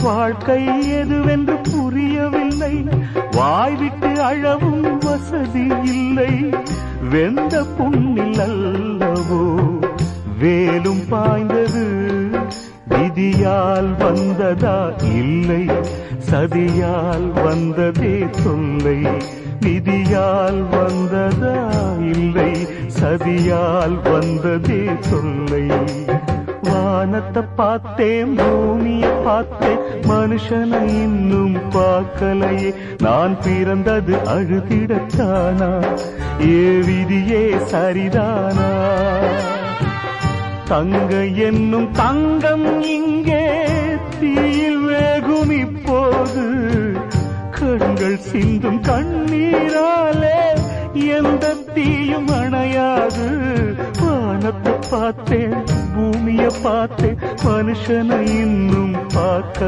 வாழ்க்கை எதுவென்று புரியவில்லை, வாய்விட்டு அழவும் வசதி இல்லை. வெந்த புண்ணில் அல்லவோ வேலும் பாய்ந்தது, விதியால் வந்ததா இல்லை, சதியால் வந்ததே தொல்லை. விதியால் வந்ததா இல்லை, சதியால் வந்ததே தொல்லை. வானத்தை பார்த்தேன், பூமியை பார்த்தேன், மனுஷனை இன்னும் பார்க்கலையே. நான் பிறந்தது அழுதிடத்தானா, ஏ விதியே சரிதானா? தங்க என்னும் தங்கம் இங்கே தீயில் வேகும் இப்போது, கண்கள் சிந்தும் கண்ணீராலே எந்த தீயும் அணையாது. வானத்தை பார்த்தேன், பூமியை பார்த்தேன், மனுஷனை இன்னும் பார்க்க